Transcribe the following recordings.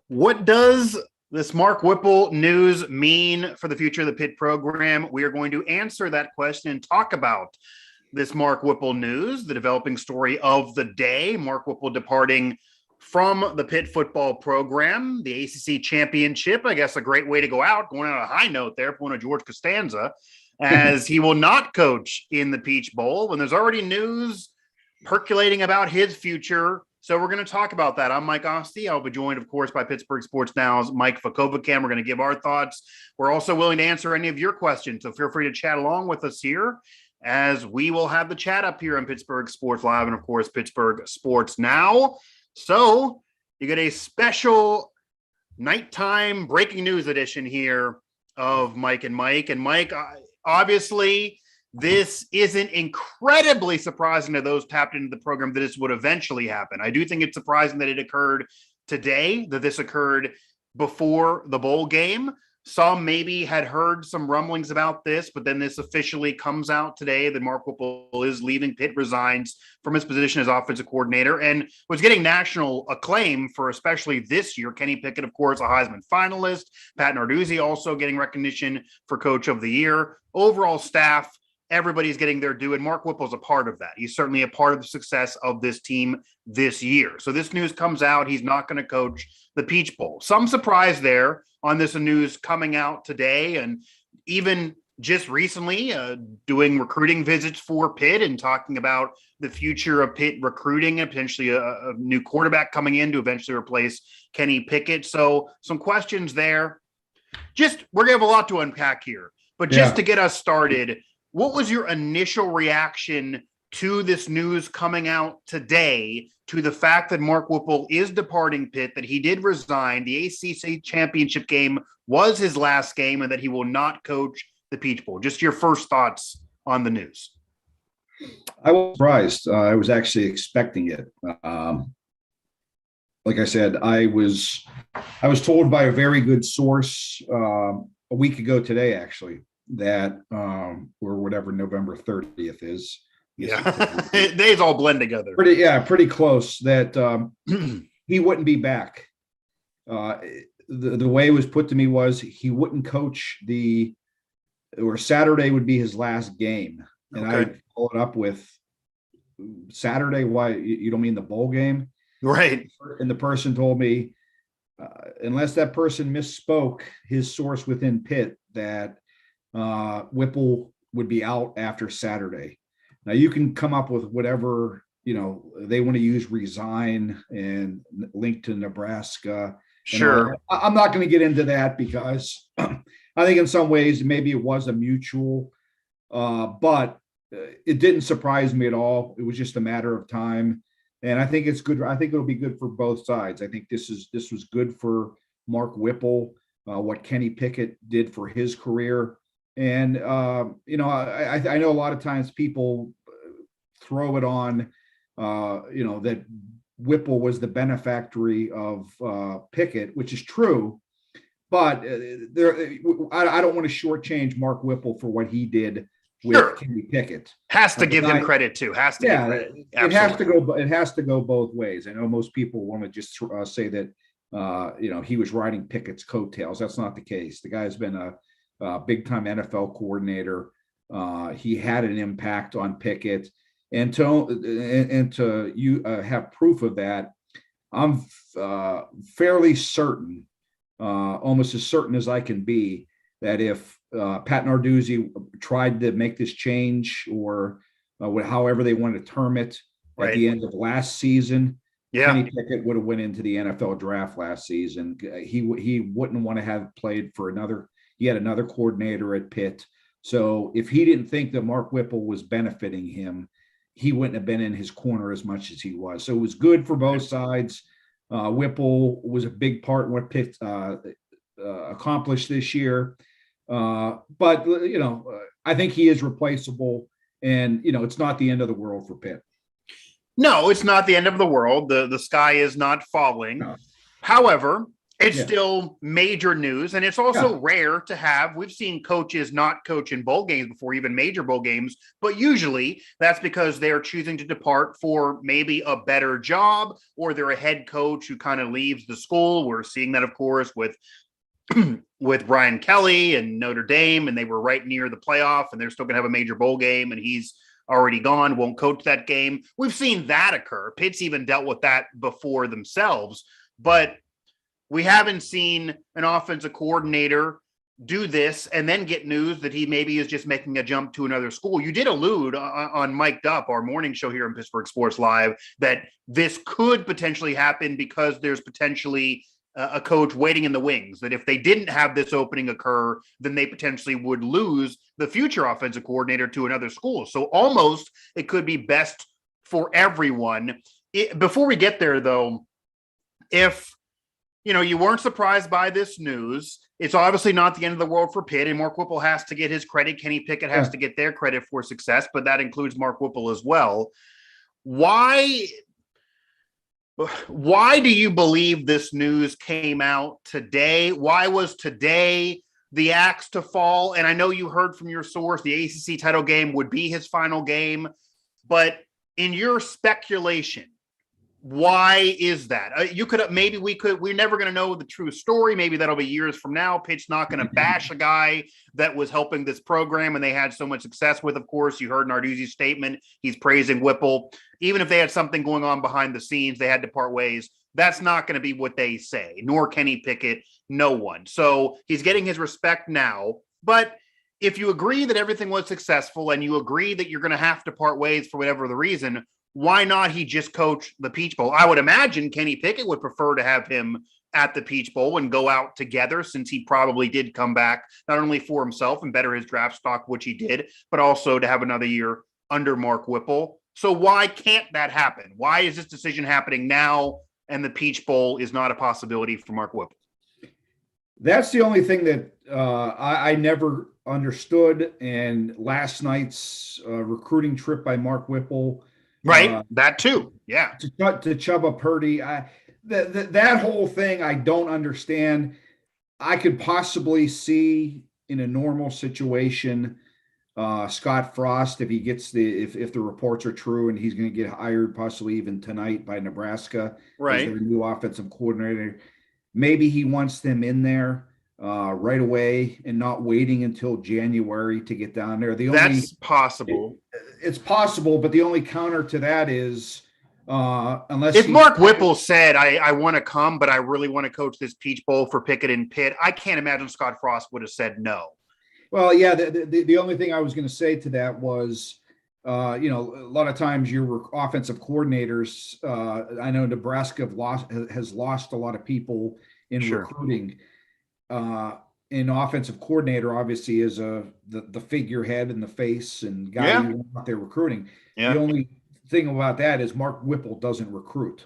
What does this Mark Whipple news mean for the future of the Pitt program? We are going to answer that question and talk about this Mark Whipple news, the developing story of the day. Mark Whipple departing from the Pitt football program, the ACC championship. I guess a great way to go out, going on a high note there, pulling a George Costanza, as he will not coach in the Peach Bowl when there's already news percolating about his future. So we're going to talk about that. I'm Mike Asti. I'll be joined, of course, by Pittsburgh Sports Now's Mike Vukovcan. We're going to give our thoughts. We're also willing to answer any of your questions, so feel free to chat along with us here, as we will have the chat up here on Pittsburgh Sports Live and, of course, Pittsburgh Sports Now. So you get a special nighttime breaking news edition here of Mike and Mike. And Mike, obviously, this isn't incredibly surprising to those tapped into the program that this would eventually happen. I do think it's surprising that it occurred today, that this occurred before the bowl game. Some maybe had heard some rumblings about this, but then this officially comes out today that Mark Whipple is leaving. Pitt resigns from his position as offensive coordinator and was getting national acclaim for especially this year. Kenny Pickett, of course, a Heisman finalist. Pat Narduzzi also getting recognition for Coach of the Year. Overall staff, everybody's getting their due, and Mark Whipple's a part of that. He's certainly a part of the success of this team this year. So this news comes out. He's not going to coach the Peach Bowl. Some surprise there on this news coming out today, and even just recently doing recruiting visits for Pitt and talking about the future of Pitt recruiting and potentially a new quarterback coming in to eventually replace Kenny Pickett. So some questions there. We're going to have a lot to unpack here, but just to get us started, what was your initial reaction to this news coming out today, to the fact that Mark Whipple is departing Pitt, that he did resign, the ACC championship game was his last game, and that he will not coach the Peach Bowl? Just your first thoughts on the news. I was surprised. I was actually expecting it. Like I said, I was told by a very good source a week ago today, actually, that or whatever November 30th is. Yeah, days all blend together. Pretty close, that he wouldn't be back. The way it was put to me was he wouldn't coach or Saturday would be his last game. And I followed up with, Saturday, why? You don't mean the bowl game? Right. And the person told me, unless that person misspoke, his source within Pitt, that Whipple would be out after Saturday. Now you can come up with whatever, they want to use, resign and link to Nebraska. Sure. I'm not going to get into that because I think in some ways maybe it was a mutual, but it didn't surprise me at all. It was just a matter of time. And I think it's good. I think it'll be good for both sides. I think this was good for Mark Whipple, what Kenny Pickett did for his career. And, I know a lot of times people throw it on, that Whipple was the benefactor of Pickett, which is true. But I don't want to shortchange Mark Whipple for what he did with Kenny Pickett. Has to give him credit too. It has to go both ways. I know most people want to just say that, he was riding Pickett's coattails. That's not the case. The guy's been a big-time NFL coordinator. He had an impact on Pickett, and to have proof of that, I'm fairly certain, almost as certain as I can be, that if Pat Narduzzi tried to make this change, or however they want to term it, at the end of last season, Kenny Pickett would have went into the NFL draft last season. He wouldn't want to have played for another. He had another coordinator at Pitt. So if he didn't think that Mark Whipple was benefiting him, he wouldn't have been in his corner as much as he was. So it was good for both sides. Whipple was a big part in what Pitt accomplished this year. But, I think he is replaceable, and, it's not the end of the world for Pitt. No, it's not the end of the world. The sky is not falling. No. However, It's still major news, and it's also rare to have. We've seen coaches not coach in bowl games before, even major bowl games, but usually that's because they're choosing to depart for maybe a better job, or they're a head coach who kind of leaves the school. We're seeing that, of course, with Brian Kelly and Notre Dame, and they were right near the playoff, and they're still going to have a major bowl game, and he's already gone, won't coach that game. We've seen that occur. Pitt's even dealt with that before themselves, but we haven't seen an offensive coordinator do this and then get news that he maybe is just making a jump to another school. You did allude on Mic'd Up, our morning show here in Pittsburgh Sports Live, that this could potentially happen because there's potentially a coach waiting in the wings, that if they didn't have this opening occur, then they potentially would lose the future offensive coordinator to another school. So almost it could be best for everyone. Before we get there, though, if you weren't surprised by this news, it's obviously not the end of the world for Pitt, and Mark Whipple has to get his credit. Kenny Pickett has to get their credit for success, but that includes Mark Whipple as well. Why do you believe this news came out today? Why was today the axe to fall? And I know you heard from your source the ACC title game would be his final game, but in your speculation, why is that? We're never going to know the true story. Maybe that'll be years from now. Pitt's not going to bash a guy that was helping this program and they had so much success with. Of course, you heard Narduzzi's statement. He's praising Whipple. Even if they had something going on behind the scenes, they had to part ways. That's not going to be what they say, nor Kenny Pickett, no one. So he's getting his respect now. But if you agree that everything was successful and you agree that you're going to have to part ways for whatever the reason, why not he just coach the Peach Bowl? I would imagine Kenny Pickett would prefer to have him at the Peach Bowl and go out together, since he probably did come back not only for himself and better his draft stock, which he did, but also to have another year under Mark Whipple. So why can't that happen? Why is this decision happening now and the Peach Bowl is not a possibility for Mark Whipple? That's the only thing that I never understood. And last night's recruiting trip by Mark Whipple, right? That too. Yeah. To Chubba Purdy. That whole thing, I don't understand. I could possibly see in a normal situation, Scott Frost, if he gets if the reports are true and he's going to get hired possibly even tonight by Nebraska, right, as their new offensive coordinator, maybe he wants them in there right away and not waiting until January to get down there. That's possible. It's possible, but the only counter to that is unless if Mark Whipple said, I want to come, but I really want to coach this Peach Bowl for Pickett and Pitt, I can't imagine Scott Frost would have said no. Well, yeah, the only thing I was going to say to that was, a lot of times your offensive coordinators, I know Nebraska has lost a lot of people in recruiting. An offensive coordinator obviously is the figurehead and the face and guy you want out there recruiting. Yeah. The only thing about that is Mark Whipple doesn't recruit.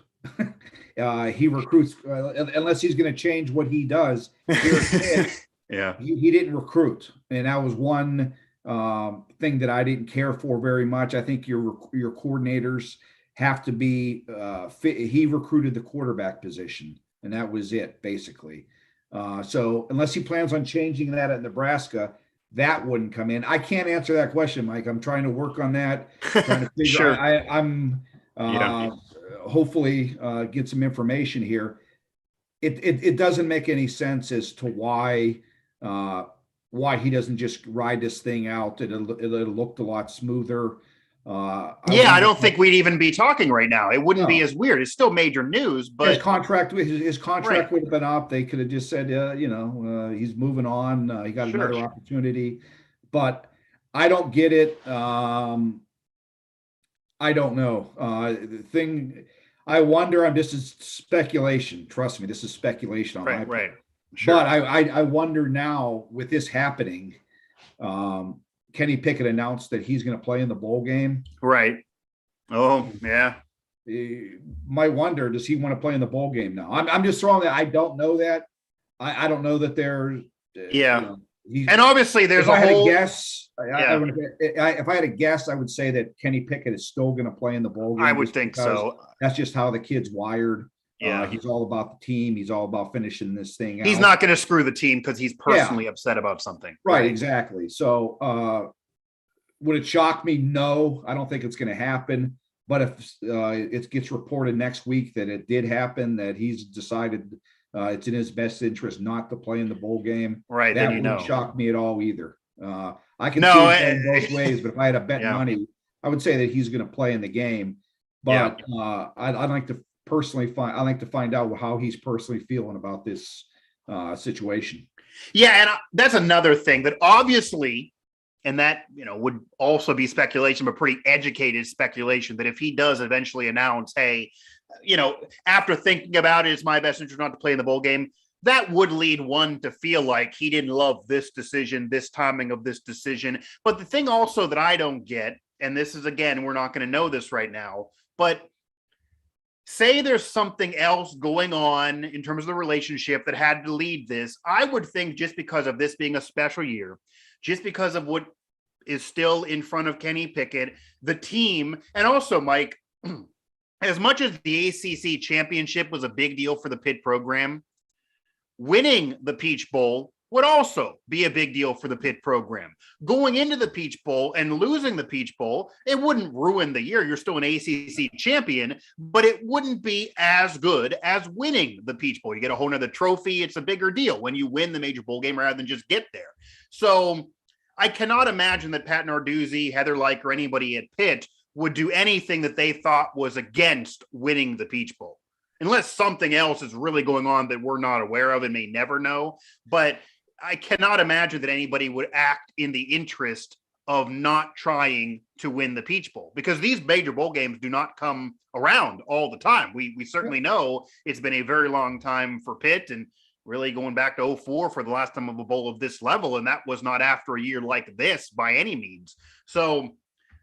He recruits unless he's going to change what he does. Yeah, he didn't recruit, and that was one thing that I didn't care for very much. I think your coordinators have to be fit. He recruited the quarterback position, and that was it basically. So unless he plans on changing that at Nebraska, that wouldn't come in. I can't answer that question, Mike. I'm trying to work on that. Trying to figure sure. I'm hopefully get some information here. It doesn't make any sense as to why he doesn't just ride this thing out. It looked a lot smoother. I don't think we'd even be talking right now. It wouldn't be as weird. It's still major news, but his contract would have been up. They could have just said, he's moving on. He got another opportunity, but I don't get it. I don't know. The thing I wonder. This is speculation. Trust me, this is speculation on my part. Sure. But I wonder now with this happening. Kenny Pickett announced that he's going to play in the bowl game. Right. Oh, yeah. Might wonder, does he want to play in the bowl game now? I'm just throwing that. I don't know that. I don't know that there's. And obviously there's if I had whole. A guess, if I had a guess, I would say that Kenny Pickett is still going to play in the bowl game. I would think so. That's just how the kid's wired. Yeah. He's all about the team. He's all about finishing this thing out. He's not going to screw the team because he's personally upset about something. Right, exactly. So would it shock me? No, I don't think it's going to happen. But if it gets reported next week that it did happen, that he's decided it's in his best interest not to play in the bowl game, right, that wouldn't shock me at all either. I can see it going both ways, but if I had to bet money, I would say that he's going to play in the game. But I'd like to find out how he's personally feeling about this situation. Yeah, and that's another thing that obviously, and that would also be speculation, but pretty educated speculation, that if he does eventually announce, hey, after thinking about it, it's my best interest not to play in the bowl game, that would lead one to feel like he didn't love this decision, this timing of this decision. But the thing also that I don't get, and this is, again, we're not going to know this right now, but say there's something else going on in terms of the relationship that had to lead this, I would think just because of this being a special year, just because of what is still in front of Kenny Pickett, the team, and also, Mike, as much as the ACC championship was a big deal for the Pitt program, winning the Peach Bowl would also be a big deal for the Pitt program. Going into the Peach Bowl and losing the Peach Bowl, it wouldn't ruin the year. You're still an ACC champion, but it wouldn't be as good as winning the Peach Bowl. You get a whole nother trophy. It's a bigger deal when you win the major bowl game rather than just get there. So I cannot imagine that Pat Narduzzi, Heather Lyke, or anybody at Pitt would do anything that they thought was against winning the Peach Bowl, unless something else is really going on that we're not aware of and may never know. But I cannot imagine that anybody would act in the interest of not trying to win the Peach Bowl, because these major bowl games do not come around all the time. We certainly know it's been a very long time for Pitt, and really going back to 2004 for the last time of a bowl of this level. And that was not after a year like this by any means. So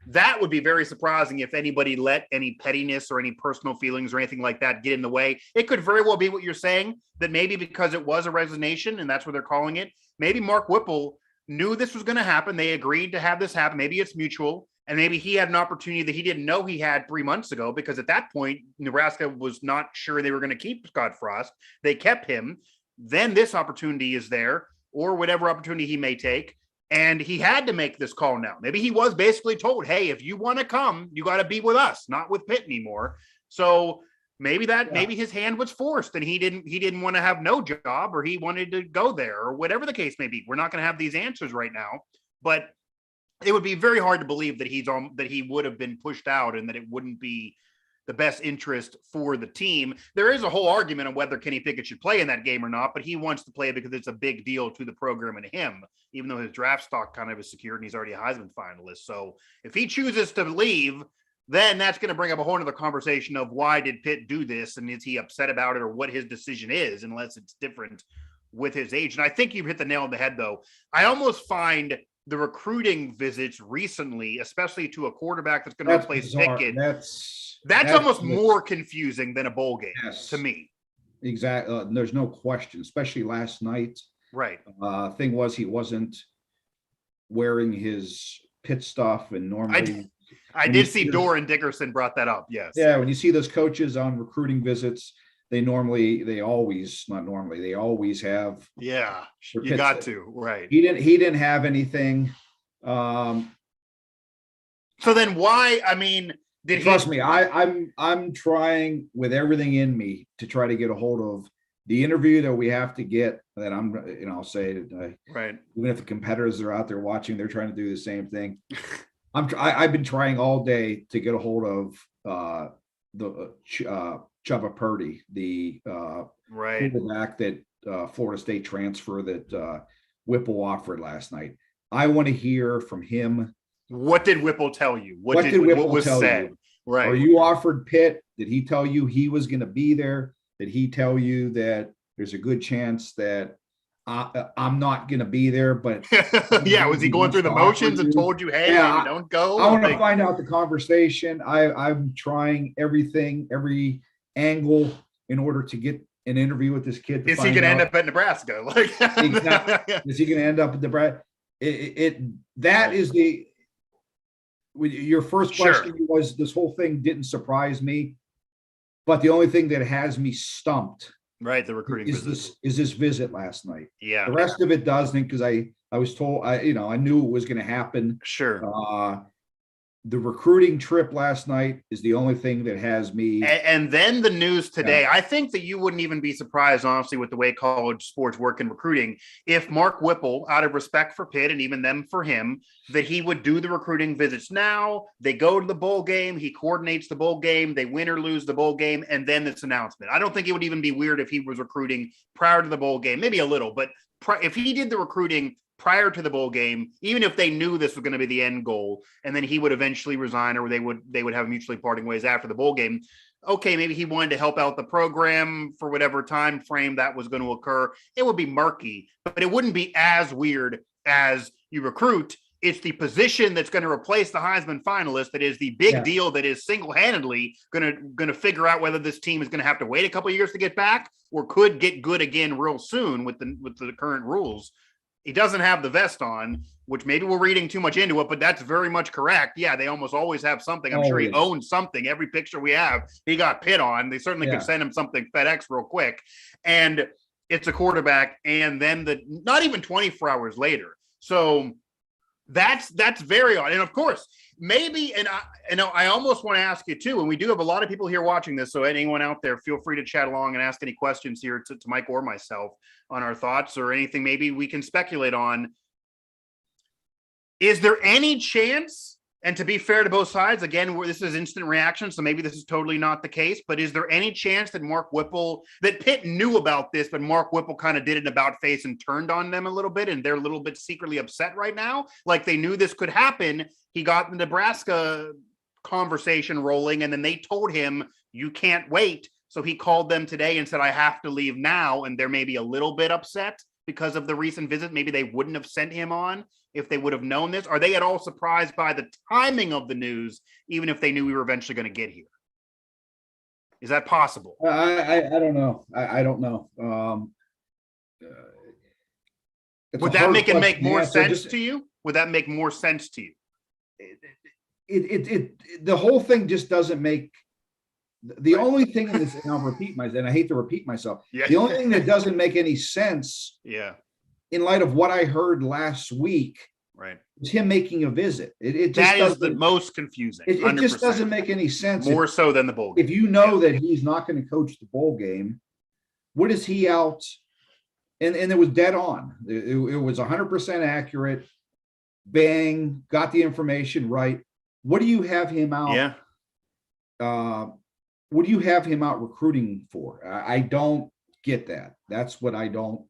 that would be very surprising if anybody let any pettiness or any personal feelings or anything like that get in the way. It could very well be what you're saying, that maybe because it was a resignation and that's what they're calling it, maybe Mark Whipple knew this was going to happen. They agreed to have this happen. Maybe it's mutual. And maybe he had an opportunity that he didn't know he had 3 months ago, because at that point, Nebraska was not sure they were going to keep Scott Frost. They kept him. Then this opportunity is there, or whatever opportunity he may take. And he had to make this call now. Maybe he was basically told, hey, if you want to come, you got to be with us, not with Pitt anymore. So maybe maybe his hand was forced and he didn't want to have no job, or he wanted to go there, or whatever the case may be. We're not going to have these answers right now, but it would be very hard to believe that he would have been pushed out and that it wouldn't be the best interest for the team. There is a whole argument on whether Kenny Pickett should play in that game or not, but he wants to play because it's a big deal to the program and him, even though his draft stock kind of is secured and he's already a Heisman finalist. So if he chooses to leave, then that's going to bring up a whole other conversation of why did Pitt do this, and is he upset about it, or what his decision is, unless it's different with his age. And I think you've hit the nail on the head, though. I almost find the recruiting visits recently, especially to a quarterback that's going to replace Pickett, that's almost more confusing than a bowl game to me. Exactly. There's no question, especially last night. Right. Thing was, he wasn't wearing his Pitt stuff, and normally I did see Doran Dickerson brought that up. Yes. Yeah. When you see those coaches on recruiting visits, they always have. Yeah. You got to. Right. He didn't have anything. So then why, I mean, trust me, I'm trying with everything in me to try to get a hold of the interview that we have to get, that I'll say, right. Even if the competitors are out there watching, they're trying to do the same thing. I've been trying all day to get a hold of the Chubba Purdy, the quarterback that Florida State transfer that Whipple offered last night. I want to hear from him. What did Whipple tell you? What was said? You? Right. Are you offered Pitt? Did he tell you he was going to be there? Did he tell you that there's a good chance that I'm not going to be there? But yeah, was he going through the motions and told you, hey, maybe don't go? I want to find out the conversation. I'm trying every angle in order to get an interview with this kid. Is he going to end up at Nebraska? Exactly. Is he going to end up at Nebraska? That is the. Your first question was, this whole thing didn't surprise me. But the only thing that has me stumped, right, the recruiting is this visit last night. Yeah. The rest of it doesn't, because I was told, I knew it was going to happen. Sure. The recruiting trip last night is the only thing that has me. And then the news today, I think that you wouldn't even be surprised, honestly, with the way college sports work in recruiting, if Mark Whipple, out of respect for Pitt and even them for him, that he would do the recruiting visits now. They go to the bowl game. He coordinates the bowl game. They win or lose the bowl game. And then this announcement. I don't think it would even be weird if he was recruiting prior to the bowl game, maybe a little, but if he did the recruiting prior to the bowl game, even if they knew this was going to be the end goal, and then he would eventually resign, or they would have mutually parting ways after the bowl game. Okay, maybe he wanted to help out the program for whatever time frame that was going to occur. It would be murky, but it wouldn't be as weird as you recruit. It's the position that's going to replace the Heisman finalist that is the big deal, that is single-handedly going to figure out whether this team is going to have to wait a couple of years to get back or could get good again real soon with the current rules. He doesn't have the vest on, which maybe we're reading too much into it, but that's very much correct. Yeah, they almost always have something. I'm sure he owns something. Every picture we have, he got Pitt on. They certainly could send him something FedEx real quick. And it's a quarterback, and then not even 24 hours later. So that's very odd. And of course, maybe, and I almost want to ask you too, and we do have a lot of people here watching this, so anyone out there, feel free to chat along and ask any questions here to Mike or myself on our thoughts or anything maybe we can speculate on. Is there any chance, and to be fair to both sides, again, this is instant reaction, so maybe this is totally not the case, but is there any chance that that Pitt knew about this, but Mark Whipple kind of did an about face and turned on them a little bit, and they're a little bit secretly upset right now? Like they knew this could happen. He got the Nebraska conversation rolling, and then they told him, you can't wait. So he called them today and said, I have to leave now. And they're maybe a little bit upset because of the recent visit. Maybe they wouldn't have sent him on if they would have known this. Are they at all surprised by the timing of the news, even if they knew we were eventually going to get here? Is that possible? I don't know. I don't know. Would that make more sense to you? Would that make more sense to you? The whole thing just doesn't make. The only thing in this, and I'll repeat myself, and I hate to repeat myself. Yeah. The only thing that doesn't make any sense, in light of what I heard last week, is him making a visit. It just that is the most confusing. It just doesn't make any sense. More so than the bowl game. If you know that he's not going to coach the bowl game, what is he out? And it was dead on. It was 100% accurate. Bang, got the information right. What do you have him out? What do you have him out recruiting for? I don't get that. That's what I don't.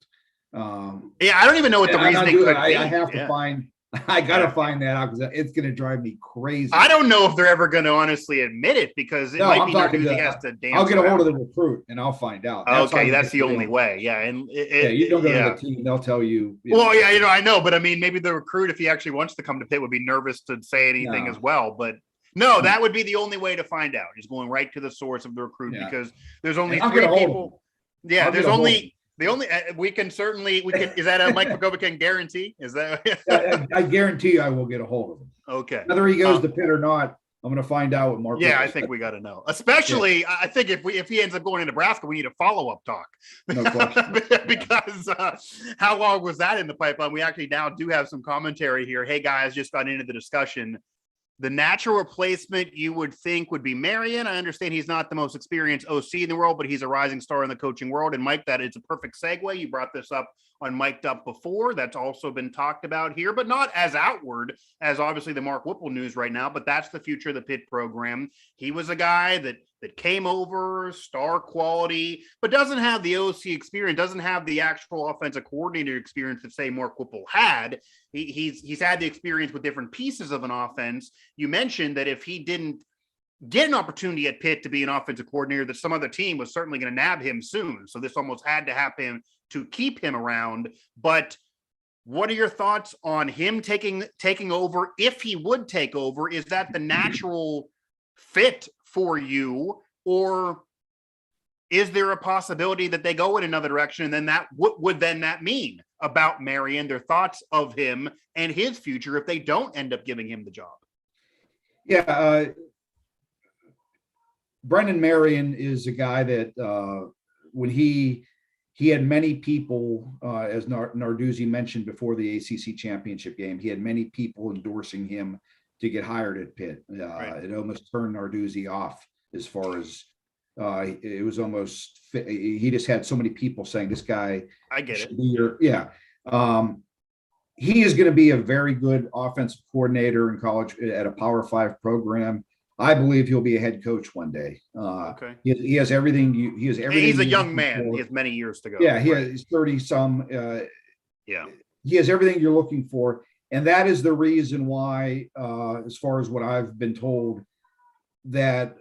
I don't even know what the reasoning could be. I have to find. I gotta find that out because it's gonna drive me crazy. I don't know if they're ever going to honestly admit it because it might be he has to dance. I'll get a hold of the recruit and I'll find out. That's the only way. Yeah, and you don't go to the team; they'll tell you. I know, but I mean, maybe the recruit, if he actually wants to come to Pitt, would be nervous to say anything as well. But no, that would be the only way to find out. Is going right to the source of the recruit because there's only 3 people. Yeah, there's only. We can. Is that a Mike Vukovcan guarantee? Is that? I guarantee you I will get a hold of him. Okay. Whether he goes to Pitt or not, I'm going to find out what Mark. Yeah, I think we got to know. Especially, I think if he ends up going to Nebraska, we need a follow-up talk. No question. Because how long was that in the pipeline? We actually now do have some commentary here. Hey guys, just got into the discussion. The natural replacement you would think would be Marion. I understand he's not the most experienced OC in the world, but he's a rising star in the coaching world. And Mike, that is a perfect segue. You brought this up on Mic'd Up before. That's also been talked about here, but not as outward as obviously the Mark Whipple news right now, but that's the future of the Pitt program. He was a guy that came over, star quality, but doesn't have the OC experience, doesn't have the actual offensive coordinator experience that, say, Mark Whipple had. He's had the experience with different pieces of an offense. You mentioned that if he didn't get an opportunity at Pitt to be an offensive coordinator, that some other team was certainly going to nab him soon. So this almost had to happen to keep him around. But what are your thoughts on him taking over? If he would take over, is that the natural fit for you, or is there a possibility that they go in another direction? And then what would that mean about Marion, their thoughts of him and his future if they don't end up giving him the job? Yeah. Brennan Marion is a guy that when he had many people, as Narduzzi mentioned before the ACC championship game, he had many people endorsing him to get hired at Pitt. Right. It almost turned Narduzzi off as far as it was almost, he just had so many people saying this guy. I get it. He is going to be a very good offensive coordinator in college at a Power 5 program. I believe he'll be a head coach one day. Okay. He has everything. He has everything. He's a young man. He has many years to go. Yeah, he's 30 some. Yeah. He has everything you're looking for. And that is the reason why, as far as what I've been told, that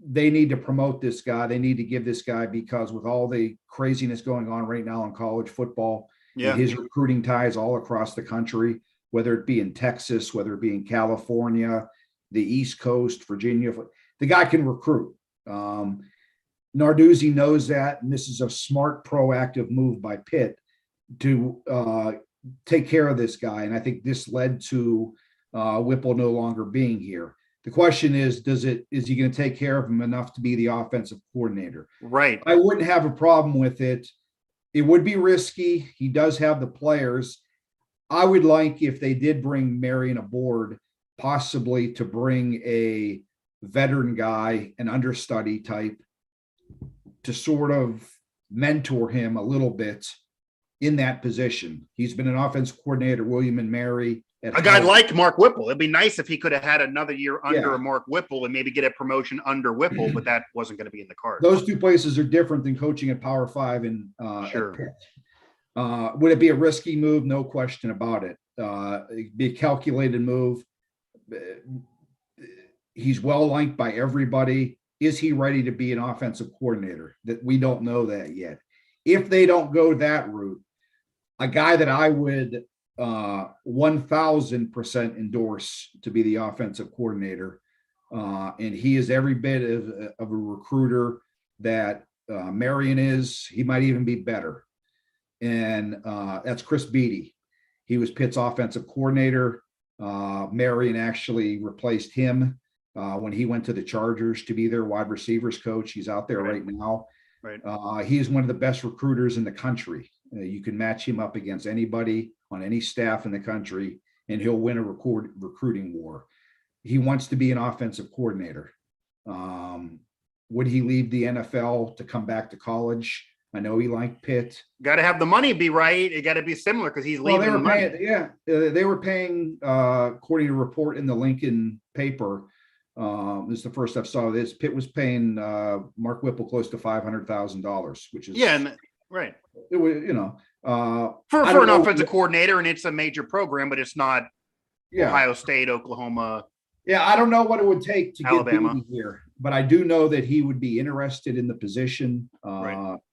they need to promote this guy. They need to give this guy, because with all the craziness going on right now in college football, his recruiting ties all across the country, whether it be in Texas, whether it be in California, the East Coast, Virginia, the guy can recruit. Narduzzi knows that, and this is a smart, proactive move by Pitt to take care of this guy. And I think this led to Whipple no longer being here. The question is he going to take care of him enough to be the offensive coordinator? Right. I wouldn't have a problem with it. It would be risky. He does have the players. I would like, if they did bring Marion aboard, possibly to bring a veteran guy, an understudy type, to sort of mentor him a little bit in that position. He's been an offensive coordinator, William and Mary. A guy like Mark Whipple. It'd be nice if he could have had another year under a Mark Whipple and maybe get a promotion under Whipple, but that wasn't going to be in the cards. Those two places are different than coaching at Power 5 and sure. At Pitt. Would it be a risky move? No question about it. It'd be a calculated move. He's well liked by everybody. Is he ready to be an offensive coordinator? That we don't know that yet. If they don't go that route, a guy that I would 1000% endorse to be the offensive coordinator, and he is every bit of a recruiter that Marion is. He might even be better, and that's Chris Beatty. He was Pitt's offensive coordinator. Marion actually replaced him when he went to the Chargers to be their wide receivers coach. He's out there right now. Right. He's one of the best recruiters in the country. You can match him up against anybody on any staff in the country, and he'll win a recruiting war. He wants to be an offensive coordinator. Would he leave the NFL to come back to college? I know he liked Pitt. Got to have the money be right. It got to be similar because he's leaving the money. They were paying, according to a report in the Lincoln paper, this is the first I saw this, Pitt was paying Mark Whipple close to $500,000, which is right. It was, for an offensive coordinator, and it's a major program, but it's not Ohio State, Oklahoma. Yeah, I don't know what it would take to Alabama. get Beatty here, but I do know that he would be interested in the position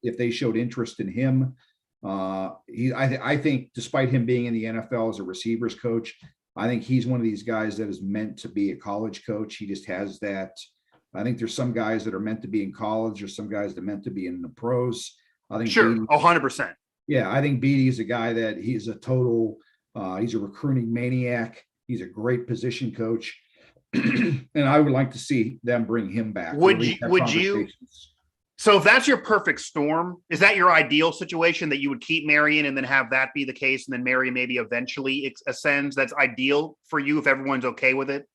if they showed interest in him. I think, despite him being in the NFL as a receivers coach, I think he's one of these guys that is meant to be a college coach. He just has that. I think there's some guys that are meant to be in college, or some guys that are meant to be in the pros. I think 100%. Yeah, I think Beatty is a guy that he's a total. He's a recruiting maniac. He's a great position coach, and I would like to see them bring him back. Would you? So if that's your perfect storm, is that your ideal situation, that you would keep Marion and then have that be the case, and then Marion maybe eventually ascends? That's ideal for you if everyone's okay with it?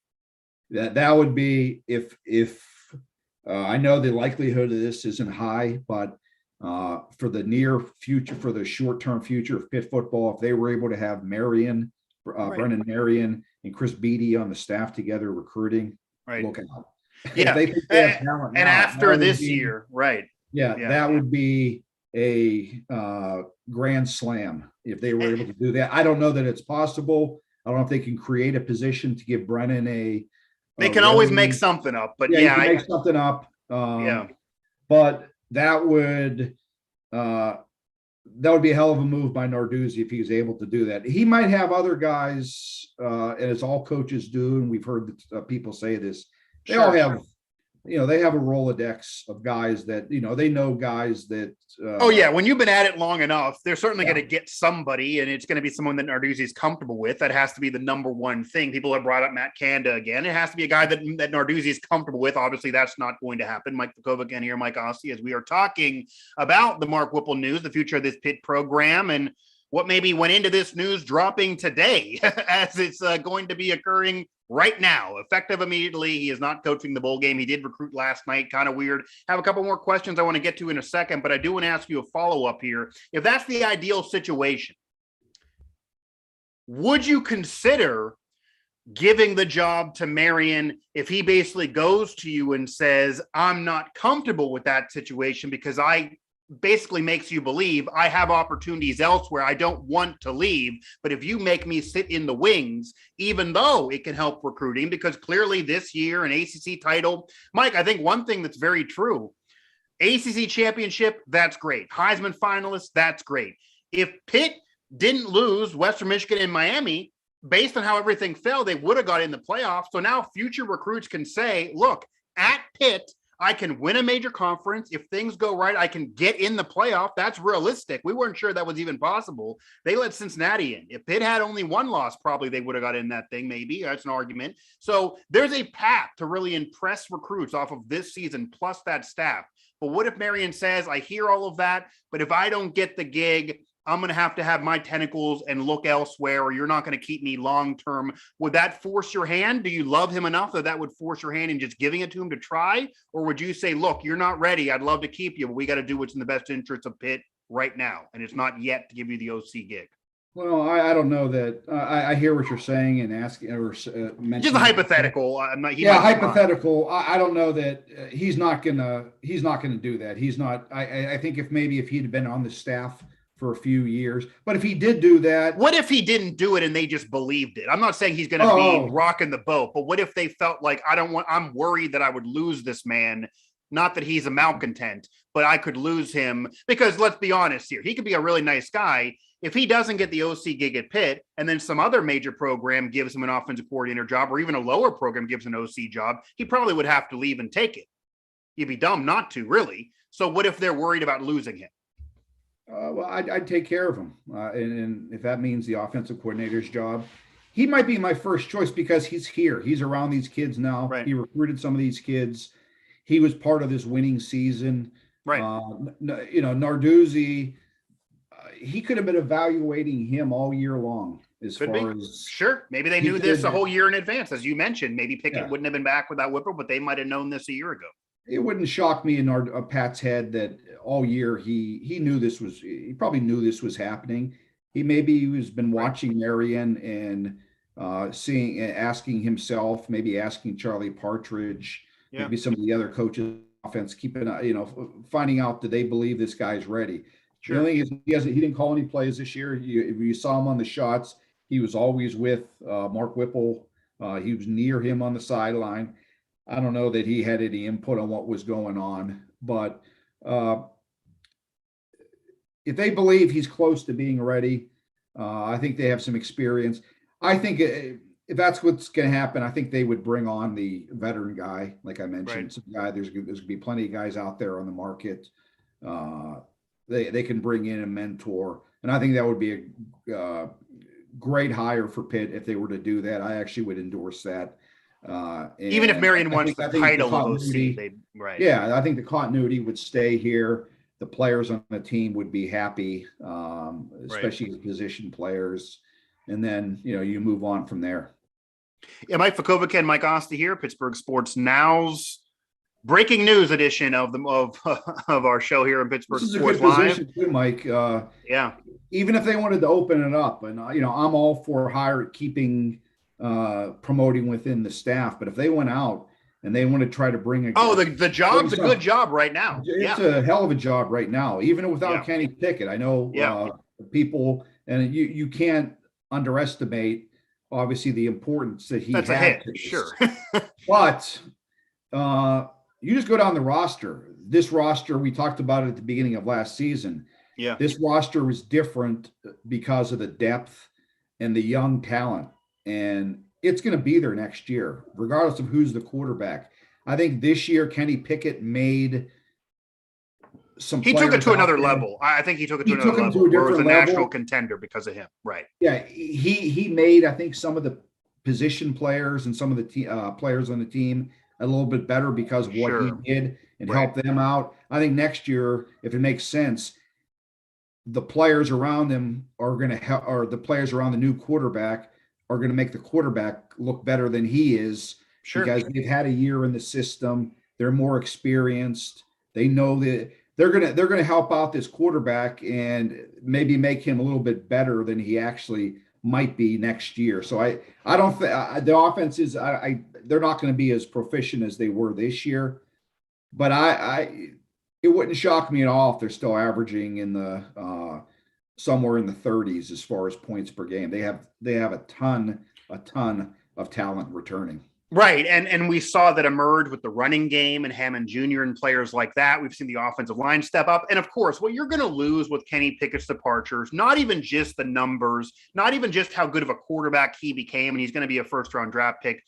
That would be if I know the likelihood of this isn't high, but for the near future, for the short-term future of Pitt football, if they were able to have Marion, Brennan Marion and Chris Beatty on the staff together recruiting, look out. Yeah, they think they have talent now, after this year, right? Yeah, that would be a grand slam if they were able to do that. I don't know that it's possible. I don't know if they can create a position to give Brennan a. They can always make something up, but make something up. But that would be a hell of a move by Narduzzi if he was able to do that. He might have other guys, and as all coaches do, and we've heard people say this. They all have they have a Rolodex of guys that, they know guys that. Oh yeah, when you've been at it long enough, they're certainly Yeah. going to get somebody, and it's going to be someone that Narduzzi is comfortable with. That has to be the number one thing. People have brought up Matt Canada again. It has to be a guy that Narduzzi is comfortable with. Obviously, that's not going to happen. Mike Vukovcan here, Mike Asti, as we are talking about the Mark Whipple news, the future of this Pitt program, and what maybe went into this news dropping today, as it's going to be occurring right now, effective immediately. He is not coaching the bowl game. He did recruit last night. Kind of weird. Have a couple more questions I want to get to in a second, but I do want to ask you a follow-up here. If that's the ideal situation, would you consider giving the job to Marion if he basically goes to you and says, I'm not comfortable with that situation because I basically makes you believe I have opportunities elsewhere. I don't want to leave, but if you make me sit in the wings, even though it can help recruiting, because clearly this year an ACC title, Mike, I think one thing that's very true, ACC championship, that's great. Heisman finalist, that's great. If Pitt didn't lose Western Michigan and Miami, based on how everything fell, they would have got in the playoffs. So now future recruits can say, look, at Pitt, I can win a major conference. If things go right, I can get in the playoff. That's realistic. We weren't sure that was even possible. They let Cincinnati in. If Pitt had only one loss, probably they would have got in that thing, maybe. That's an argument. So there's a path to really impress recruits off of this season, plus that staff. But what if Marion says, I hear all of that, but if I don't get the gig, I'm going to have my tentacles and look elsewhere, or you're not going to keep me long-term. Would that force your hand? Do you love him enough that would force your hand in just giving it to him to try? Or would you say, look, you're not ready. I'd love to keep you, but we got to do what's in the best interest of Pitt right now. And it's not yet to give you the OC gig. Well, I don't know that. I hear what you're saying and asking or mentioning. Just a hypothetical. Hypothetical. I don't know that he's not gonna do that. He's not. I think if he'd been on the staff for a few years. But if he did do that. What if he didn't do it and they just believed it? I'm not saying he's going to be rocking the boat, but what if they felt like, I'm worried that I would lose this man. Not that he's a malcontent, but I could lose him because let's be honest here. He could be a really nice guy. If he doesn't get the OC gig at Pitt and then some other major program gives him an offensive coordinator job or even a lower program gives an OC job, he probably would have to leave and take it. You'd be dumb not to, really. So what if they're worried about losing him? Well, I'd take care of him. And if that means the offensive coordinator's job, he might be my first choice because he's here. He's around these kids now. Right. He recruited some of these kids. He was part of this winning season. Right. Narduzzi, he could have been evaluating him all year long. Sure. Maybe they knew this a whole year in advance. As you mentioned, maybe Pickett wouldn't have been back without Whipple, but they might have known this a year ago. It wouldn't shock me in Pat's head that all year he knew this was. He probably knew this was happening. He was been watching Marion and asking himself, maybe asking Charlie Partridge, maybe some of the other coaches, offense, finding out that they believe this guy's ready. Sure. The only thing is he didn't call any plays this year. If you saw him on the shots, he was always with Mark Whipple. He was near him on the sideline. I don't know that he had any input on what was going on, but if they believe he's close to being ready, I think they have some experience. I think if that's what's going to happen, I think they would bring on the veteran guy, like I mentioned. Right. Some guy, there's going to be plenty of guys out there on the market. They can bring in a mentor, and I think that would be a great hire for Pitt if they were to do that. I actually would endorse that. Even if Marion wants the title of OC, right? Yeah, I think the continuity would stay here. The players on the team would be happy, especially the position players, and then you move on from there. Yeah, Mike Vukovcan, Mike Asti here, Pittsburgh Sports Now's breaking news edition of our show here in Pittsburgh Sports Live. This is a good position too, Mike. Yeah. Even if they wanted to open it up, and I'm all for keeping. Promoting within the staff, but if they went out and they want to try to bring the job's a good job right now. It's a hell of a job right now, even without Kenny Pickett. I know people, and you can't underestimate obviously the importance that he That's had. A hit, sure. But you just go down the roster. This roster, we talked about it at the beginning of last season. Yeah, this roster was different because of the depth and the young talent. And it's going to be there next year, regardless of who's the quarterback. I think this year Kenny Pickett made some. He took it to another level. I think he took it to another level. Where it was a national contender because of him, right? Yeah, he made, I think, some of the position players and some of the players on the team a little bit better because of what he did and helped them out. I think next year, if it makes sense, the players around him are going to help, or the players around the new quarterback are going to make the quarterback look better than he is because they've had a year in the system. They're more experienced. They know that they're gonna help out this quarterback and maybe make him a little bit better than he actually might be next year. So I don't think the offense is they're not going to be as proficient as they were this year, but it wouldn't shock me at all if they're still averaging in the somewhere in the 30s as far as points per game. They have a ton of talent returning. Right. And we saw that emerge with the running game and Hammond Jr. and players like that. We've seen the offensive line step up. And of course, what you're going to lose with Kenny Pickett's departures, not even just the numbers, not even just how good of a quarterback he became, and he's going to be a first-round draft pick.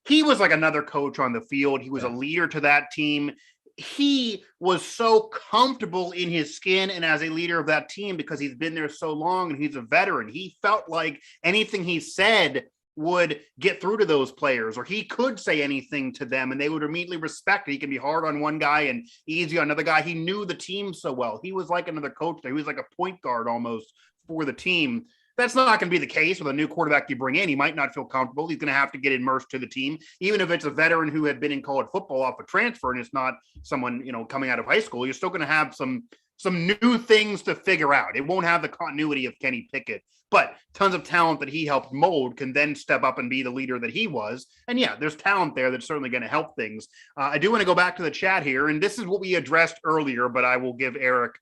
He was like another coach on the field. He was a leader to that team. He was so comfortable in his skin and as a leader of that team because he's been there so long and he's a veteran. He felt like anything he said would get through to those players, or he could say anything to them and they would immediately respect it. He can be hard on one guy and easy on another guy. He knew the team so well. He was like another coach there. He was like a point guard almost for the team. That's not going to be the case with a new quarterback you bring in. He might not feel comfortable. He's going to have to get immersed to the team, even if it's a veteran who had been in college football off a transfer and it's not someone, coming out of high school. You're still going to have some new things to figure out. It won't have the continuity of Kenny Pickett, but tons of talent that he helped mold can then step up and be the leader that he was. And yeah, there's talent there that's certainly going to help things. I do want to go back to the chat here, and this is what we addressed earlier, but I will give Eric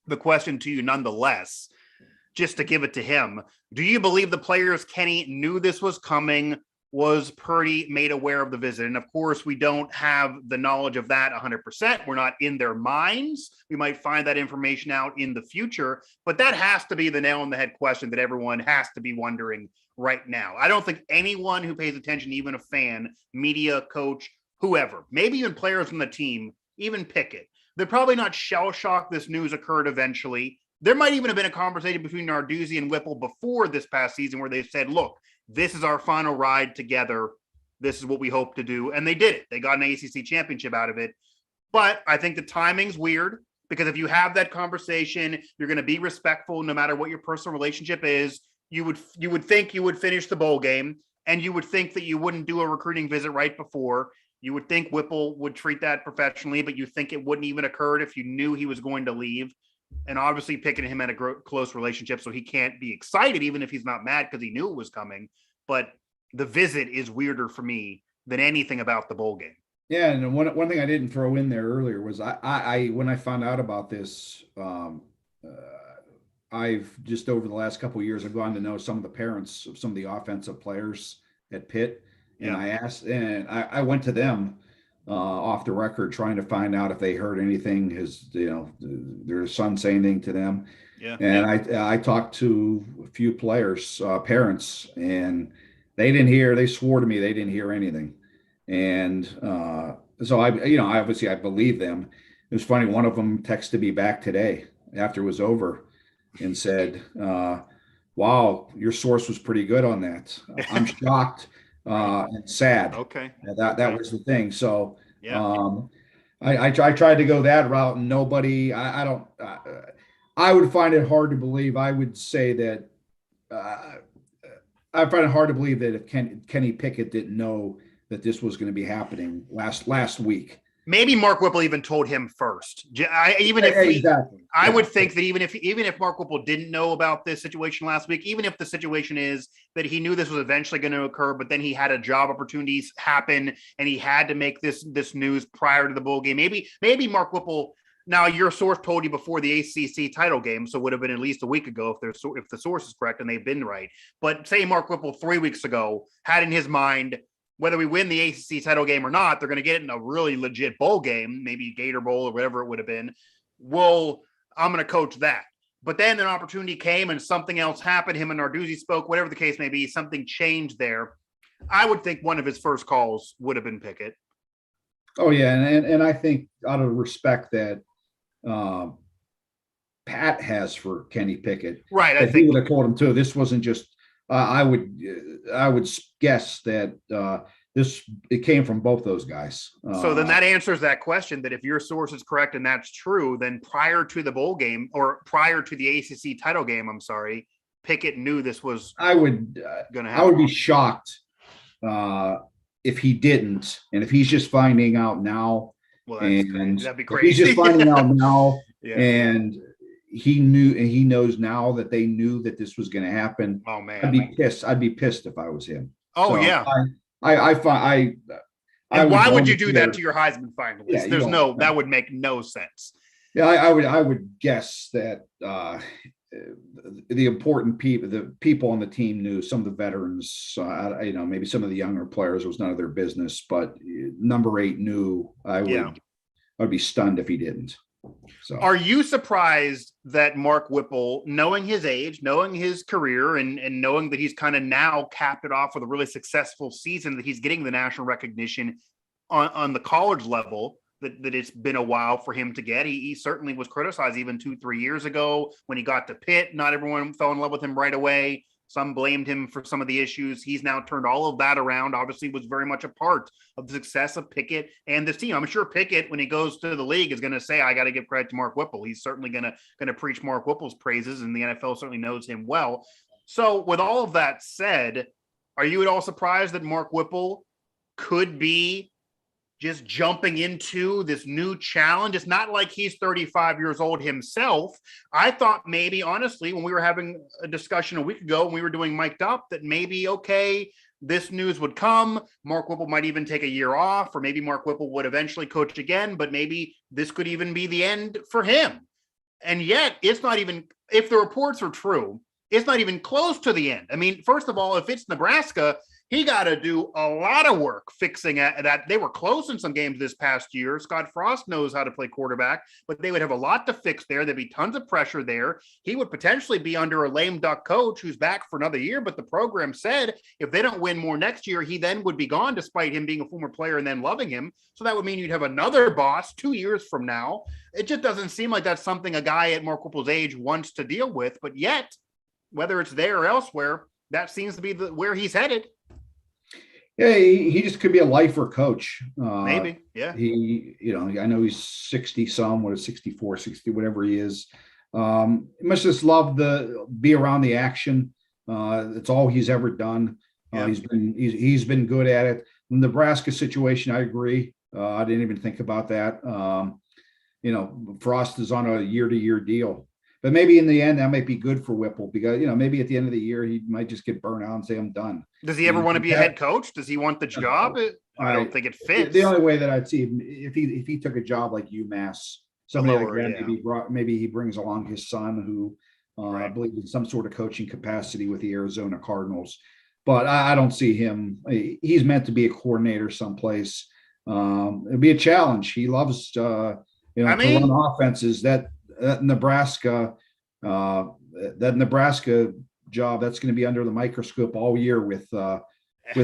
the question to you nonetheless, just to give it to him. Do you believe the players, Kenny, knew this was coming? Was Purdy made aware of the visit? And of course, we don't have the knowledge of that 100%. We're not in their minds. We might find that information out in the future, but that has to be the nail on the head question that everyone has to be wondering right now. I don't think anyone who pays attention, even a fan, media, coach, whoever, maybe even players on the team, even Pickett, they're probably not shell-shocked this news occurred eventually. There might even have been a conversation between Narduzzi and Whipple before this past season where they said, look, this is our final ride together. This is what we hope to do. And they did it. They got an ACC championship out of it. But I think the timing's weird because if you have that conversation, you're going to be respectful no matter what your personal relationship is. You would think you would finish the bowl game, and you would think that you wouldn't do a recruiting visit right before. You would think Whipple would treat that professionally, but you think it wouldn't even occur if you knew he was going to leave. And obviously Pickett and him had a close relationship, so he can't be excited even if he's not mad because he knew it was coming. But the visit is weirder for me than anything about the bowl game. Yeah, and one thing I didn't throw in there earlier was I when I found out about this, I've just over the last couple of years I've gone to know some of the parents of some of the offensive players at Pitt, and I asked, and I went to them off the record trying to find out if they heard anything, their son say anything to them. I talked to a few players, parents, and they swore to me they didn't hear anything. And so I believe them. It was funny. One of them texted me back today after it was over and said, wow, your source was pretty good on that. I'm shocked and sad. Okay. That was the thing. So I tried to go that route, and nobody. I would find it hard to believe. I would say that I find it hard to believe that if Kenny Pickett didn't know that this was going to be happening last week. Maybe Mark Whipple even told him first. I would think that even if Mark Whipple didn't know about this situation last week, even if the situation is that he knew this was eventually going to occur, but then he had a job opportunities happen and he had to make this news prior to the bowl game. Maybe Mark Whipple. Now, your source told you before the ACC title game, so it would have been at least a week ago if the source is correct and they've been right. But say Mark Whipple 3 weeks ago had in his mind, whether we win the ACC title game or not, they're going to get it in a really legit bowl game, maybe Gator Bowl or whatever it would have been. Well, I'm going to coach that. But then an opportunity came and something else happened. Him and Narduzzi spoke, whatever the case may be, something changed there. I would think one of his first calls would have been Pickett. Oh yeah, and I think out of respect that um, Pat has for Kenny Pickett, Right. I that he think would have told him too. This wasn't just. I would guess that this it came from both those guys. so. Then that answers that question. That if your source is correct and that's true, then prior to the bowl game or prior to the ACC title game, I'm sorry, Pickett knew this was I would going to I would happen. be shocked uh, if he didn't, and if he's just finding out now, Well, that's and that'd be if he's just crazy. finding out now, Yeah. and he knew and he knows now that they knew that this was going to happen, Oh man. I'd be pissed. I'd be pissed if I was him. Oh So yeah. I find I And would why go would in you do there. that to your Heisman finalist? Yeah, There's that would make no sense. Yeah, I would guess that the important people, the people on the team knew. Some of the veterans, maybe some of the younger players, it was none of their business. But number 8 knew. I'd be stunned if he didn't. So, are you surprised that Mark Whipple, knowing his age, knowing his career, and knowing that he's kind of now capped it off with a really successful season, that he's getting the national recognition on the college level, that it's been a while for him to get? He certainly was criticized even 2-3 years ago when he got to Pitt. Not everyone fell in love with him right away. Some blamed him for some of the issues. He's now turned all of that around. Obviously was very much a part of the success of Pickett and this team. I'm sure Pickett, when he goes to the league, is going to say, I got to give credit to Mark Whipple. He's certainly going to preach Mark Whipple's praises, and the NFL certainly knows him well. So with all of that said, are you at all surprised that Mark Whipple could be just jumping into this new challenge? It's not like he's 35 years old himself. I thought maybe, honestly, when we were having a discussion a week ago, when we were doing Mic'd Up, that maybe, okay, this news would come. Mark Whipple might even take a year off, or maybe Mark Whipple would eventually coach again, but maybe this could even be the end for him. And yet, it's not even, if the reports are true, it's not even close to the end. I mean, first of all, if it's Nebraska, he got to do a lot of work fixing that. They were close in some games this past year. Scott Frost knows how to play quarterback, but they would have a lot to fix there. There'd be tons of pressure there. He would potentially be under a lame duck coach who's back for another year, but the program said if they don't win more next year, he then would be gone, despite him being a former player and then loving him. So that would mean you'd have another boss 2 years from now. It just doesn't seem like that's something a guy at Mark Whipple's age wants to deal with, but yet, whether it's there or elsewhere, that seems to be where he's headed. Yeah, he just could be a lifer coach. Maybe, yeah. I know he's 60 some, what is 64, 60, whatever he is. He must just love to be around the action. It's all he's ever done. Yeah. He's been good at it. The Nebraska situation, I agree. I didn't even think about that. Frost is on a year-to-year deal. But maybe in the end, that might be good for Whipple because, maybe at the end of the year, he might just get burnt out and say, I'm done. Does he ever want to be a head coach? Does he want the job? I don't think it fits. The only way that I'd see him, if he took a job like UMass, somebody like that, maybe he brings along his son who I believe in some sort of coaching capacity with the Arizona Cardinals. But I don't see him. He's meant to be a coordinator someplace. It'd be a challenge. He loves, to run offenses. That Nebraska job, that's going to be under the microscope all year with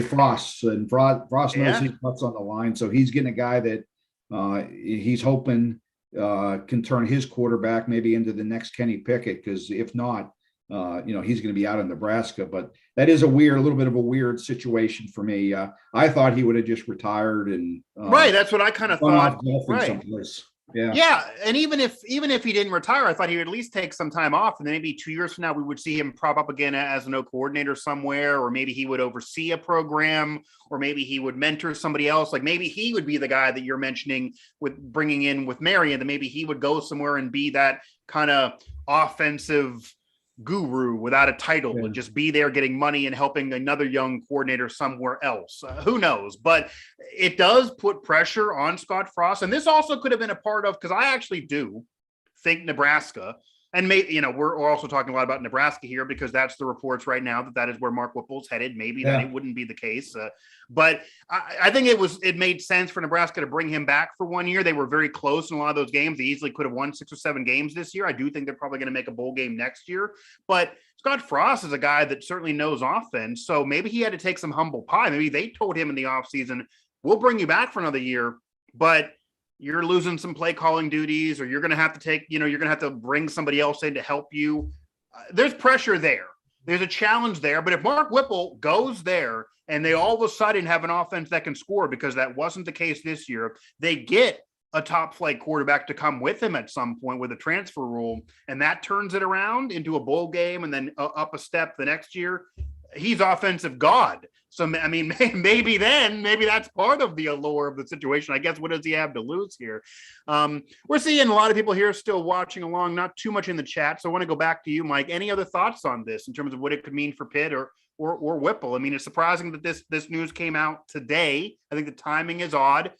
Frost, and Frost knows his butts on the line. So he's getting a guy that he's hoping can turn his quarterback maybe into the next Kenny Pickett. Because if not, he's going to be out in Nebraska. But that is a little bit of a weird situation for me. I thought he would have just retired and that's what I kind of thought. Someplace. Yeah. And even if he didn't retire, I thought he would at least take some time off, and then maybe 2 years from now we would see him prop up again as an O coordinator somewhere, or maybe he would oversee a program, or maybe he would mentor somebody else. Like maybe he would be the guy that you're mentioning with bringing in with Marion, that maybe he would go somewhere and be that kind of offensive guru without a title and just be there getting money and helping another young coordinator somewhere else. Who knows? But it does put pressure on Scott Frost. And this also could have been a part of, because I actually do think Nebraska, and maybe, we're also talking a lot about Nebraska here because that's the reports right now that is where Mark Whipple's headed. Maybe that it wouldn't be the case. But I think it made sense for Nebraska to bring him back for 1 year. They were very close in a lot of those games. They easily could have won 6 or 7 games this year. I do think they're probably going to make a bowl game next year. But Scott Frost is a guy that certainly knows offense. So maybe he had to take some humble pie. Maybe they told him in the offseason, we'll bring you back for another year, but you're losing some play calling duties, or you're going to have to take, you're going to have to bring somebody else in to help you. There's pressure there. There's a challenge there. But if Mark Whipple goes there and they all of a sudden have an offense that can score, because that wasn't the case this year, they get a top flight quarterback to come with him at some point with a transfer rule, and that turns it around into a bowl game and then up a step the next year, he's offensive God. So, I mean, maybe that's part of the allure of the situation. I guess, what does he have to lose here? We're seeing a lot of people here still watching along, not too much in the chat. So I want to go back to you, Mike. Any other thoughts on this in terms of what it could mean for Pitt or Whipple? I mean, it's surprising that this news came out today. I think the timing is odd.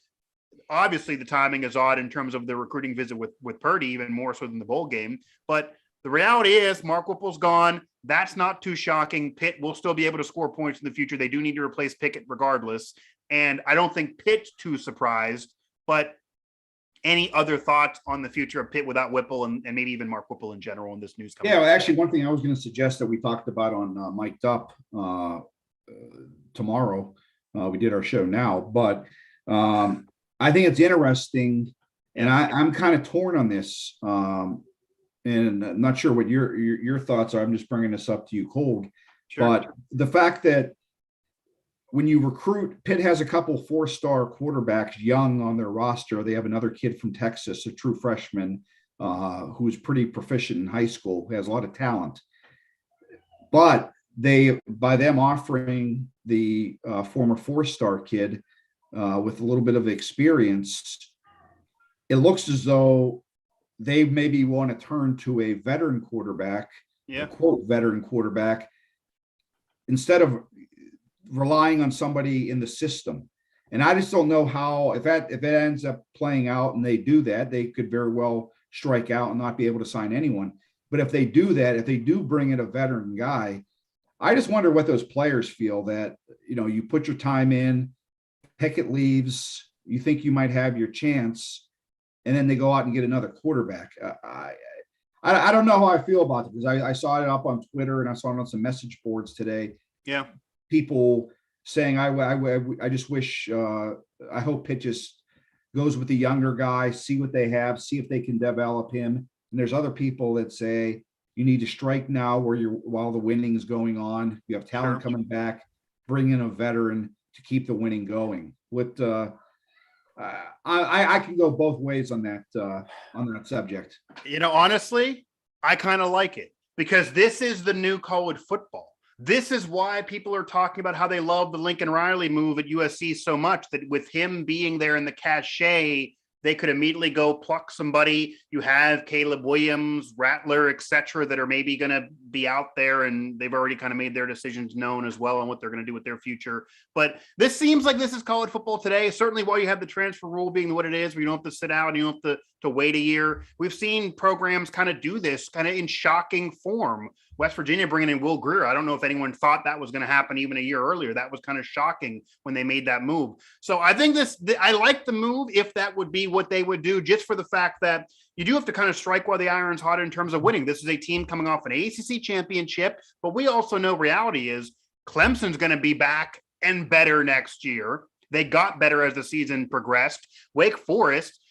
Obviously, the timing is odd in terms of the recruiting visit with Purdy, even more so than the bowl game. But the reality is Mark Whipple's gone. That's not too shocking. Pitt will still be able to score points in the future. They do need to replace Pickett regardless. And I don't think Pitt's too surprised. But any other thoughts on the future of Pitt without Whipple and maybe even Mark Whipple in general in this news coming out? Actually, one thing I was going to suggest that we talked about on Mic'd Up tomorrow. We did our show now. But I think it's interesting, and I'm kind of torn on this. And I'm not sure what your thoughts are. I'm just bringing this up to you cold. Sure. But the fact that when you recruit, Pitt has a couple 4-star quarterbacks young on their roster. They have another kid from Texas, a true freshman, who's pretty proficient in high school, who has a lot of talent. But by them offering the former 4-star kid with a little bit of experience, it looks as though they maybe want to turn to a veteran quarterback, a quote veteran quarterback, instead of relying on somebody in the system. And I just don't know how, if it ends up playing out and they do that, they could very well strike out and not be able to sign anyone. But if they do that, if they do bring in a veteran guy, I just wonder what those players feel that, you put your time in, Pickett leaves, you think you might have your chance, and then they go out and get another quarterback. I don't know how I feel about it, because I saw it up on Twitter and I saw it on some message boards today. Yeah. People saying, I just wish, I hope Pitt just goes with the younger guy, see what they have, see if they can develop him. And there's other people that say you need to strike now while the winning is going on. You have talent coming back, bring in a veteran to keep the winning going. I can go both ways on that subject. Honestly, I kind of like it, because this is the new college football. This is why people are talking about how they love the Lincoln Riley move at USC so much, that with him being there in the cachet, they could immediately go pluck somebody. You have Caleb Williams, Rattler, et cetera, that are maybe going to be out there, and they've already kind of made their decisions known as well on what they're going to do with their future. But this seems like this is college football today. Certainly while you have the transfer rule being what it is, where you don't have to sit out and you don't have to wait a year. We've seen programs kind of do this kind of in shocking form. West Virginia bringing in Will Grier. I don't know if anyone thought that was going to happen even a year earlier. That was kind of shocking when they made that move. So I think I like the move, if that would be what they would do, just for the fact that you do have to kind of strike while the iron's hot in terms of winning. This is a team coming off an ACC championship, but we also know reality is Clemson's going to be back and better next year. They got better as the season progressed. Wake Forest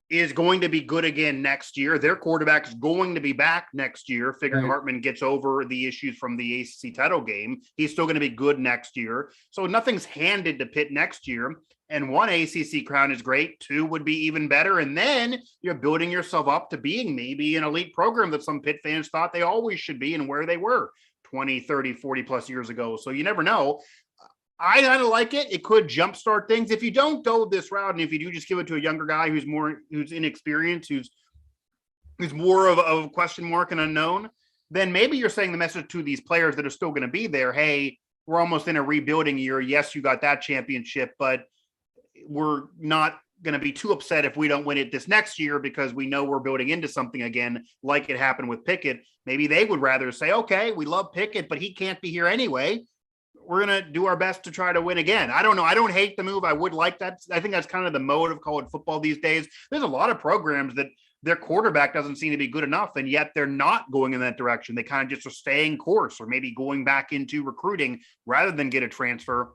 is going to be good again next year. Their quarterback is going to be back next year, figuring Hartman gets over the issues from the ACC title game. He's still going to be good next year. So nothing's handed to Pitt next year. And 1 ACC crown is great. 2 would be even better. And then you're building yourself up to being maybe an elite program that some Pitt fans thought they always should be and where they were 20, 30, 40 plus years ago. So you never know. I kind of like it. It could jumpstart things. If you don't go this route, and if you do just give it to a younger guy who's inexperienced, who's more of a question mark and unknown, then maybe you're saying the message to these players that are still going to be there, hey, we're almost in a rebuilding year. Yes, you got that championship, but we're not going to be too upset if we don't win it this next year, because we know we're building into something again, like it happened with Pickett. Maybe they would rather say, okay, we love Pickett, but he can't be here anyway. We're going to do our best to try to win again. I don't know. I don't hate the move. I would like that. I think that's kind of the mode of college football these days. There's a lot of programs that their quarterback doesn't seem to be good enough, and yet they're not going in that direction. They kind of just are staying course, or maybe going back into recruiting rather than get a transfer.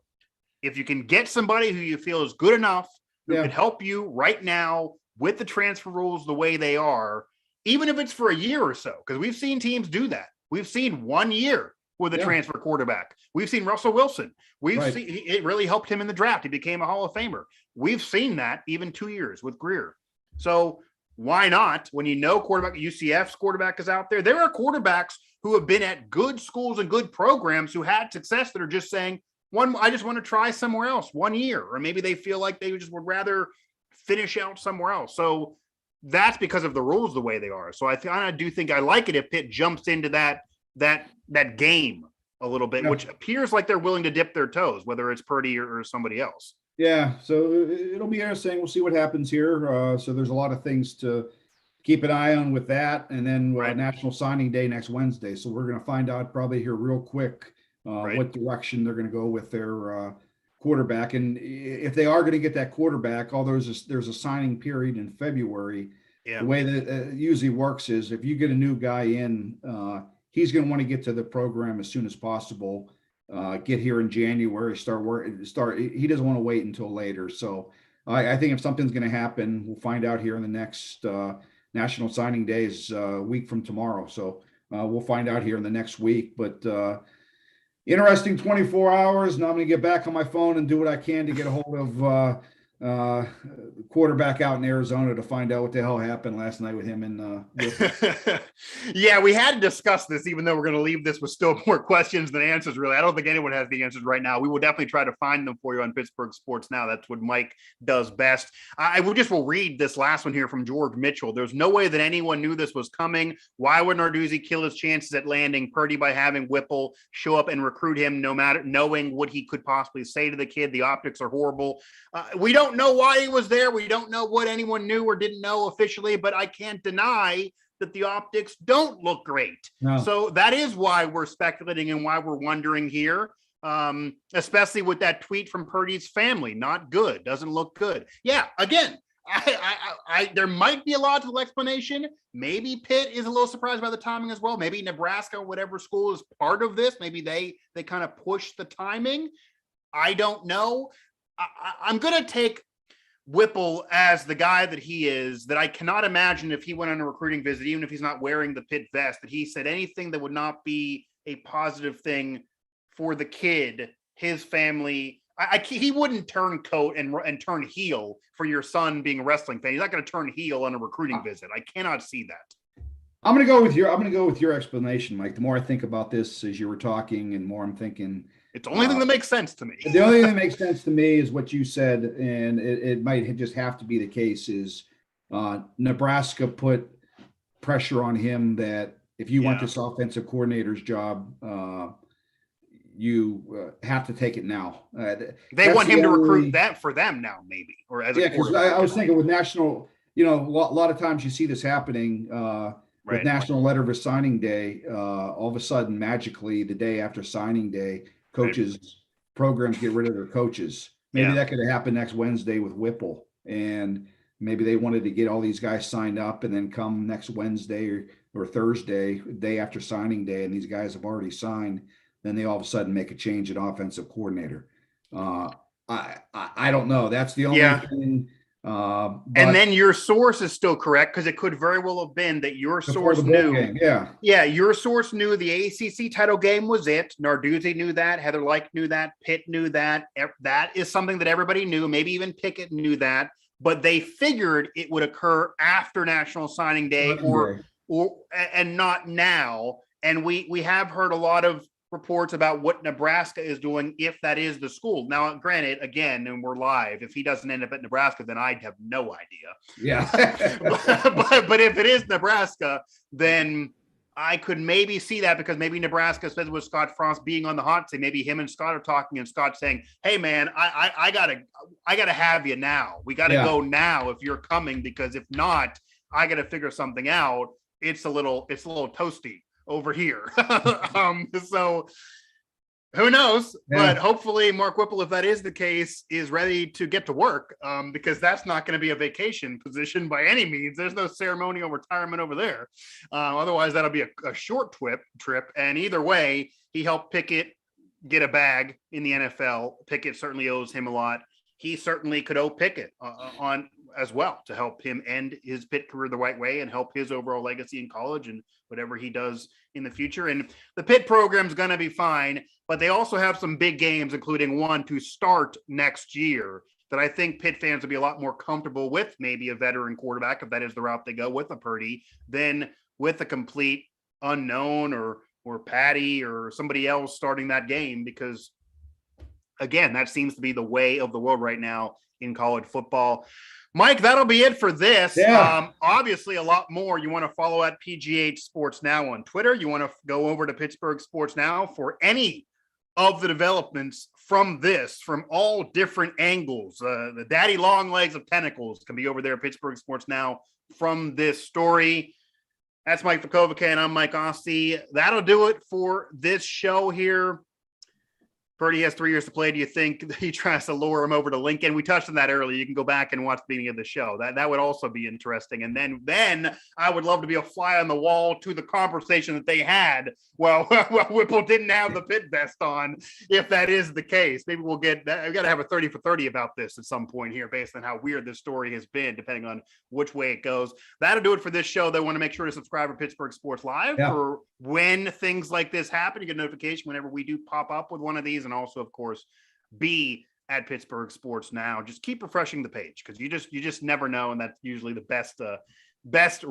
If you can get somebody who you feel is good enough who could help you right now with the transfer rules the way they are, even if it's for a year or so, because we've seen teams do that. We've seen 1 year with a transfer quarterback. We've seen Russell Wilson. We've seen it really helped him in the draft. He became a Hall of Famer. We've seen that even 2 years with Greer. So why not? When you know quarterback, UCF's quarterback is out there. There are quarterbacks who have been at good schools and good programs who had success that are just saying, I just want to try somewhere else 1 year, or maybe they feel like they just would rather finish out somewhere else. So that's because of the rules the way they are. So I kind of do think I like it if Pitt jumps into that game a little bit, which appears like they're willing to dip their toes, whether it's Purdy or somebody else. Yeah, so it'll be interesting. We'll see what happens here. So there's a lot of things to keep an eye on with that, and then National Signing Day next Wednesday. So we're going to find out probably here real quick what direction they're going to go with their quarterback, and if they are going to get that quarterback, there's a signing period in February. The way that it usually works is if you get a new guy in, he's going to want to get to the program as soon as possible. Get here in January, start working. He doesn't want to wait until later. So I think if something's going to happen, we'll find out here in the next National Signing Day is a week from tomorrow. So we'll find out here in the next week. But interesting 24 hours. Now I'm going to get back on my phone and do what I can to get a hold of quarterback out in Arizona to find out what the hell happened last night with him and yeah, we had to discuss this, even though we're going to leave this with still more questions than answers. Really, I don't think anyone has the answers right now. We will definitely try to find them for you on Pittsburgh Sports Now. That's what Mike does best. I will read this last one here from George Mitchell. There's no way that anyone knew this was coming. Why would Narduzzi kill his chances at landing Purdy by having Whipple show up and recruit him, no matter knowing what he could possibly say to the kid? The optics are horrible. We don't know why he was there. We don't know what anyone knew or didn't know officially, but I can't deny that the optics don't look great. No. So that is why we're speculating and why we're wondering here, especially with that tweet from Purdy's family. Not good. Doesn't look good. Yeah, again, there might be a logical explanation. Maybe Pitt is a little surprised by the timing as well. Maybe Nebraska, whatever school is part of this, maybe they kind of push the timing. I don't know. I'm going to take Whipple as the guy that he is, that I cannot imagine if he went on a recruiting visit, even if he's not wearing the Pitt vest, that he said anything that would not be a positive thing for the kid, his family. He wouldn't turn coat and turn heel for your son being a wrestling fan. He's not going to turn heel on a recruiting visit. I cannot see that. I'm going to go with your explanation, Mike. The more I think about this as you were talking, and more I'm thinking, it's the only thing that makes sense to me. The only thing that makes sense to me is what you said, and it might just have to be the case is Nebraska put pressure on him that if you want this offensive coordinator's job, you have to take it now. They want him to recruit that for them now, maybe, or as a because I was thinking with national, a lot of times you see this happening with National Letter of Signing Day. All of a sudden, magically, the day after signing day, programs get rid of their coaches. Maybe that could happen next Wednesday with Whipple, and maybe they wanted to get all these guys signed up, and then come next Wednesday or Thursday, day after signing day, and these guys have already signed. Then they all of a sudden make a change at offensive coordinator. I don't know. That's the only thing. And then your source is still correct, because it could very well have been that your source knew. Your source knew the ACC title game was it. Narduzzi knew that. Heather Lyke knew that. Pitt knew that. That is something that everybody knew. Maybe even Pickett knew that. But they figured it would occur after National Signing Day, or not now. And we have heard a lot of reports about what Nebraska is doing if that is the school. Now, granted, again, and we're live, if he doesn't end up at Nebraska, then I'd have no idea. Yeah. but if it is Nebraska, then I could maybe see that, because maybe Nebraska says with Scott Frost being on the hot seat, maybe him and Scott are talking, and Scott saying, "Hey man, I gotta have you now. We gotta go now if you're coming, because if not, I gotta figure something out. It's a little toasty over here." So who knows? But hopefully Mark Whipple, if that is the case, is ready to get to work, because that's not going to be a vacation position by any means. There's no ceremonial retirement over there. Otherwise, that'll be a short trip. And either way, he helped Pickett get a bag in the NFL. Pickett certainly owes him a lot. he certainly could owe Pickett on as well to help him end his Pitt career the right way and help his overall legacy in college and whatever he does in the future. And the Pitt program's going to be fine, but they also have some big games, including one to start next year, that I think Pitt fans will be a lot more comfortable with maybe a veteran quarterback, if that is the route they go with a Purdy, than with a complete unknown or Patty or somebody else starting that game, because again, that seems to be the way of the world right now in college football. Mike, that'll be it for this. Yeah. Obviously, a lot more. You want to follow at PGH Sports Now on Twitter. You want to go over to Pittsburgh Sports Now for any of the developments from this, from all different angles. The daddy long legs of tentacles can be over there at Pittsburgh Sports Now from this story. That's Mike Vukovcan. I'm Mike Asti. That'll do it for this show here. Purdy has 3 years to play. Do you think he tries to lure him over to Lincoln? We touched on that earlier. You can go back and watch the beginning of the show. That would also be interesting. And then I would love to be a fly on the wall to the conversation that they had. Well, Whipple didn't have the Pitt vest on, if that is the case. Maybe we'll get that. We've got to have a 30 for 30 about this at some point here, based on how weird this story has been, depending on which way it goes. That'll do it for this show. They want to make sure to subscribe to Pittsburgh Sports Live for when things like this happen. You get a notification whenever we do pop up with one of these. And also, of course, be at Pittsburgh Sports Now. Just keep refreshing the page, because you just never know, and that's usually the best